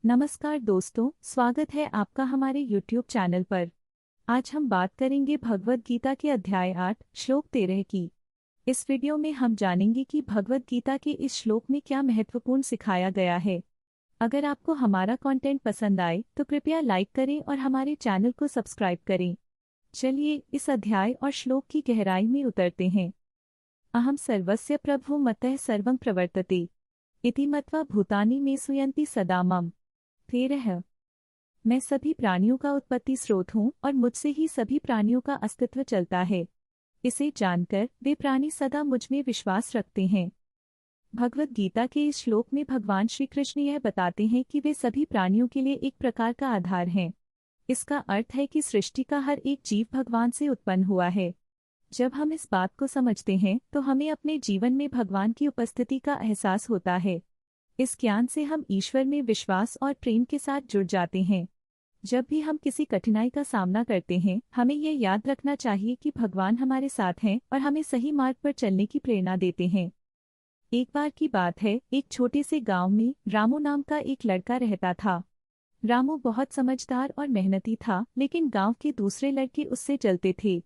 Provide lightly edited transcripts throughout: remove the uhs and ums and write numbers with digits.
नमस्कार दोस्तों, स्वागत है आपका हमारे YouTube चैनल पर। आज हम बात करेंगे भगवद गीता के अध्याय 8 श्लोक 13 की। इस वीडियो में हम जानेंगे कि भगवद गीता के इस श्लोक में क्या महत्वपूर्ण सिखाया गया है। अगर आपको हमारा कंटेंट पसंद आए तो कृपया लाइक करें और हमारे चैनल को सब्सक्राइब करें। चलिए इस अध्याय और श्लोक की गहराई में उतरते हैं। अहम सर्वस्य प्रभु मतः सर्वं प्रवर्तते इति मत्वा भूतानि मे सुयन्ति सदा मम। 13 मैं सभी प्राणियों का उत्पत्ति स्रोत हूँ और मुझसे ही सभी प्राणियों का अस्तित्व चलता है। इसे जानकर वे प्राणी सदा मुझ में विश्वास रखते हैं। भगवद गीता के इस श्लोक में भगवान श्री कृष्ण यह बताते हैं कि वे सभी प्राणियों के लिए एक प्रकार का आधार हैं। इसका अर्थ है कि सृष्टि का हर एक जीव भगवान से उत्पन्न हुआ है। जब हम इस बात को समझते हैं तो हमें अपने जीवन में भगवान की उपस्थिति का एहसास होता है। इस ज्ञान से हम ईश्वर में विश्वास और प्रेम के साथ जुड़ जाते हैं। जब भी हम किसी कठिनाई का सामना करते हैं, हमें यह याद रखना चाहिए कि भगवान हमारे साथ हैं और हमें सही मार्ग पर चलने की प्रेरणा देते हैं। एक बार की बात है, एक छोटे से गांव में रामू नाम का एक लड़का रहता था। रामू बहुत समझदार और मेहनती था, लेकिन गांव के दूसरे लड़के उससे जलते थे।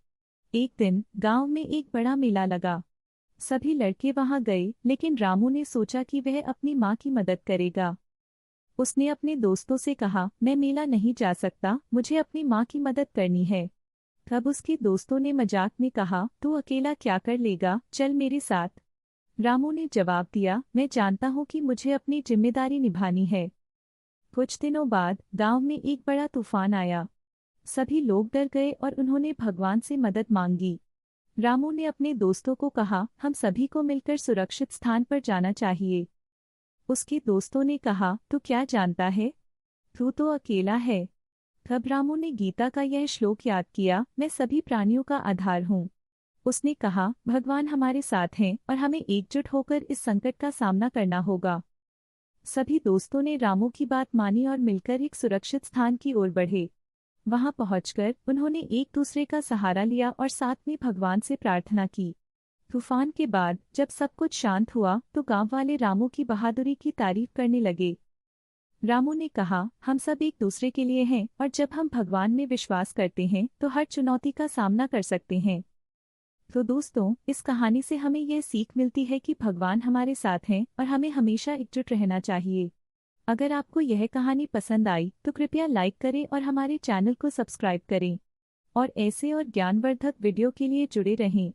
एक दिन गांव में एक बड़ा मेला लगा। सभी लड़के वहां गए, लेकिन रामू ने सोचा कि वह अपनी माँ की मदद करेगा। उसने अपने दोस्तों से कहा, मैं मेला नहीं जा सकता, मुझे अपनी माँ की मदद करनी है। तब उसके दोस्तों ने मजाक में कहा, तू अकेला क्या कर लेगा, चल मेरे साथ। रामू ने जवाब दिया, मैं जानता हूँ कि मुझे अपनी जिम्मेदारी निभानी है। कुछ दिनों बाद गांव में एक बड़ा तूफान आया। सभी लोग डर गए और उन्होंने भगवान से मदद मांगी। रामू ने अपने दोस्तों को कहा, हम सभी को मिलकर सुरक्षित स्थान पर जाना चाहिए। उसके दोस्तों ने कहा, तू क्या जानता है, तू तो अकेला है। तब रामू ने गीता का यह श्लोक याद किया, मैं सभी प्राणियों का आधार हूँ। उसने कहा, भगवान हमारे साथ हैं और हमें एकजुट होकर इस संकट का सामना करना होगा। सभी दोस्तों ने रामू की बात मानी और मिलकर एक सुरक्षित स्थान की ओर बढ़े। वहां पहुंचकर उन्होंने एक दूसरे का सहारा लिया और साथ में भगवान से प्रार्थना की। तूफान के बाद जब सब कुछ शांत हुआ तो गांव वाले रामू की बहादुरी की तारीफ करने लगे। रामू ने कहा, हम सब एक दूसरे के लिए हैं और जब हम भगवान में विश्वास करते हैं तो हर चुनौती का सामना कर सकते हैं। तो दोस्तों, इस कहानी से हमें यह सीख मिलती है कि भगवान हमारे साथ हैं और हमें हमेशा एकजुट रहना चाहिए। अगर आपको यह कहानी पसंद आई तो कृपया लाइक करें और हमारे चैनल को सब्सक्राइब करें और ऐसे और ज्ञानवर्धक वीडियो के लिए जुड़े रहें।